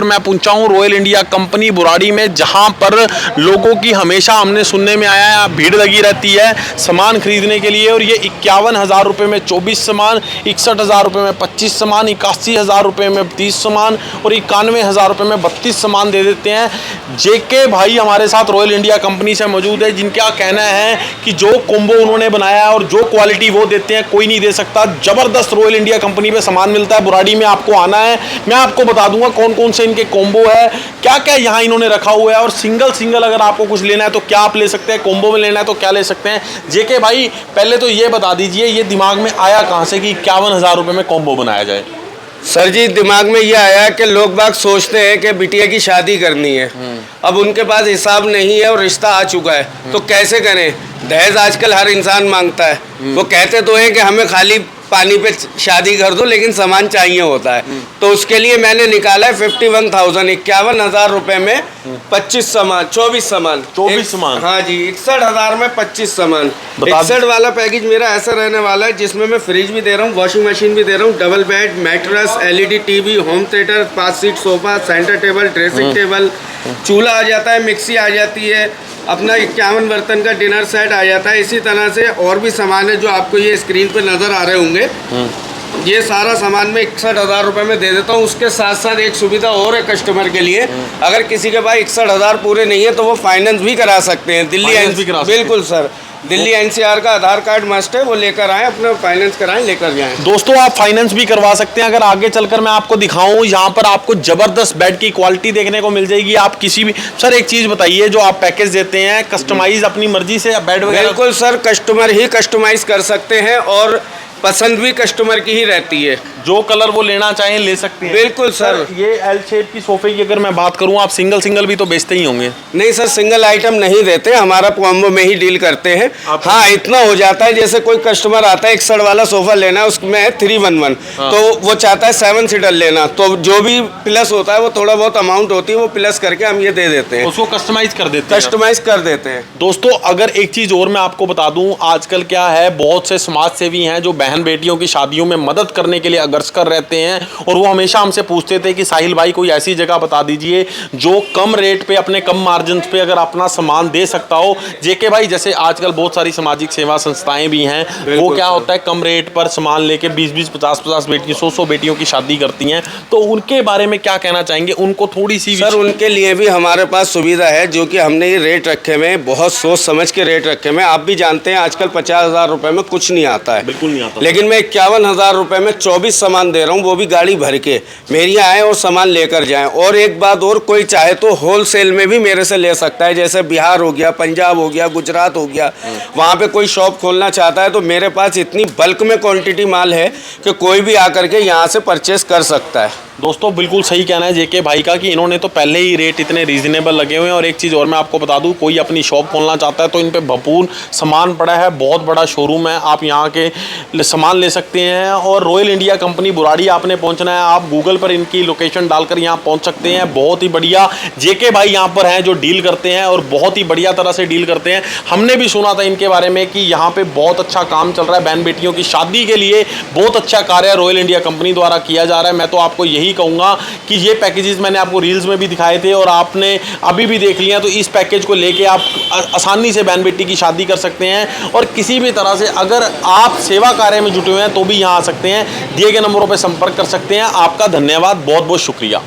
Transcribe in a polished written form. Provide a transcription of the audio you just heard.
मैं पहुंचा हूं रॉयल इंडिया कंपनी बुराड़ी में, जहां पर लोगों की हमेशा हमने सुनने में आया है भीड़ लगी रहती है सामान खरीदने के लिए। और ये 51,000 रुपये में 24 सामान, 61,000 रुपये में 25 सामान, 81,000 रुपये में 30 सामान और 91,000 रुपये में 32 सामान दे देते हैं। जेके भाई हमारे साथ रॉयल इंडिया कंपनी से मौजूद है, जिनका कहना है कि जो कोम्बो उन्होंने बनाया है और जो क्वालिटी वो देते हैं कोई नहीं दे सकता। जबरदस्त रॉयल इंडिया कंपनी पे सामान मिलता है। बुराड़ी में आपको आना है, मैं आपको बता दूंगा कौन कौन से इनके कोम्बो है, क्या क्या यहाँ इन्होंने रखा हुआ है, और सिंगल अगर आपको कुछ लेना है तो क्या आप ले सकते हैं, कोम्बो में लेना है तो क्या ले सकते हैं। जेके भाई पहले तो ये बता दीजिए, ये दिमाग में आया कहाँ से कि 51,000 रुपये में कोम्बो बनाया जाए। सर जी, दिमाग में ये आया कि लोग बाग सोचते हैं कि बिटिया की शादी करनी है, अब उनके पास हिसाब नहीं है और रिश्ता आ चुका है तो कैसे करें। दहेज आजकल हर इंसान मांगता है। वो कहते तो हैं कि हमें खाली पानी पे शादी कर दो, लेकिन सामान चाहिए होता है। तो उसके लिए मैंने निकाला है 51,000 रुपए में 24 सामान। 24 सामान। हाँ जी, 61,000 में 25 सामान। 61 वाला पैकेज मेरा ऐसा रहने वाला है जिसमें मैं फ्रिज भी दे रहा हूँ, वॉशिंग मशीन भी दे रहा हूँ, double bed, mattress, LED TV, home theatre, 5 seat sofa, centre table, dressing table, चूल्हा आ जाता है, मिक्सी आ जाती है, अपना 51 बर्तन का डिनर सेट आ जाता है। इसी तरह से और भी सामान है जो आपको ये स्क्रीन पे नज़र आ रहे होंगे। ये सारा सामान मैं 61,000 रुपये में दे देता हूँ। उसके साथ साथ एक सुविधा और है कस्टमर के लिए, अगर किसी के पास 61,000 पूरे नहीं है तो वो फाइनेंस भी करा सकते हैं। बिल्कुल सर, दिल्ली NCR का आधार कार्ड मस्ट है, वो लेकर आएँ, अपना फाइनेंस कराएं, लेकर जाएं। दोस्तों आप फाइनेंस भी करवा सकते हैं। अगर आगे चलकर मैं आपको दिखाऊं, यहाँ पर आपको जबरदस्त बेड की क्वालिटी देखने को मिल जाएगी। आप किसी भी, सर एक चीज बताइए, जो आप पैकेज देते हैं कस्टमाइज अपनी मर्जी से बेड वगैरह? बिल्कुल सर, कस्टमर ही कस्टमाइज कर सकते हैं और पसंद भी कस्टमर की ही रहती है। जो कलर वो लेना चाहें ले सकते हैं। बिल्कुल सर। ये L शेप की सोफे की अगर मैं बात करूं, आप सिंगल भी तो बेचते ही होंगे? नहीं सर, सिंगल आइटम नहीं देते, हमारा कॉम्बो में ही डील करते हैं। हाँ, इतना हो जाता है जैसे कोई कस्टमर आता है 61 वाला सोफा लेना है, उसमें है 311, तो वो चाहता है 7 सीटर लेना, तो जो भी प्लस होता है वो थोड़ा बहुत अमाउंट होती है वो प्लस करके हम ये दे देते हैं, उसको कस्टमाइज कर देते हैं। दोस्तों अगर एक चीज और मैं आपको बता दूं, आजकल क्या है, बहुत से समाज सेवी हैं जो बहन बेटियों की शादियों में मदद करने के लिए अग्रसर रहते हैं, और वो हमेशा हमसे पूछते थे कि साहिल भाई कोई ऐसी जगह बता दीजिए जो कम रेट पे, अपने कम मार्जिन पे अगर अपना सामान दे सकता हो। जेके भाई जैसे आजकल बहुत सारी सामाजिक सेवा संस्थाएं भी हैं, वो क्या होता है कम रेट पर सामान लेके 20-20, 50-50 बेटियों, 100-100 बेटियों की शादी करती हैं, तो उनके बारे में क्या कहना चाहेंगे? उनको थोड़ी सी सर, उनके लिए भी हमारे पास सुविधा है, जो कि हमने ये रेट रखे हुए हैं, बहुत सोच समझ के रेट रखे हुए हैं। आप भी जानते हैं आजकल 50,000 रुपए में कुछ नहीं आता है, बिल्कुल नहीं आता, लेकिन मैं 51,000 रुपए में 24 सामान दे रहा हूँ, वो भी गाड़ी भर के। मेरे यहाँ आए और सामान लेकर जाएं। और एक बात और, कोई चाहे तो होलसेल में भी मेरे से ले सकता है, जैसे बिहार हो गया, पंजाब हो गया, गुजरात हो गया, वहाँ पे कोई शॉप खोलना चाहता है तो मेरे पास इतनी बल्क में क्वांटिटी माल है कि कोई भी आकर के यहाँ से परचेस कर सकता है। दोस्तों बिल्कुल सही कहना है जेके भाई का कि इन्होंने तो पहले ही रेट इतने रीजनेबल लगे हुए हैं। और एक चीज़ और मैं आपको बता दूं, कोई अपनी शॉप खोलना चाहता है तो इन पे भरपूर सामान पड़ा है, बहुत बड़ा शोरूम है, आप यहाँ के सामान ले सकते हैं। और रॉयल इंडिया कंपनी बुराड़ी आपने पहुँचना है, आप गूगल पर इनकी लोकेशन डालकर यहाँ पहुँच सकते हैं। बहुत ही बढ़िया जेके भाई यहाँ पर हैं जो डील करते हैं और बहुत ही बढ़िया तरह से डील करते हैं। हमने भी सुना था इनके बारे में कि यहाँ पर बहुत अच्छा काम चल रहा है, बहन बेटियों की शादी के लिए बहुत अच्छा कार्य रॉयल इंडिया कंपनी द्वारा किया जा रहा है। मैं तो आपको यही कहूँगा कि ये पैकेजेस मैंने आपको रील्स में भी दिखाए थे और आपने अभी भी देख लिया, तो इस पैकेज को लेके आप आसानी से बहन बेटी की शादी कर सकते हैं। और किसी भी तरह से अगर आप सेवा कार्य में जुटे हुए हैं तो भी यहाँ आ सकते हैं, दिए गए नंबरों पर संपर्क कर सकते हैं। आपका धन्यवाद, बहुत बहुत शुक्रिया।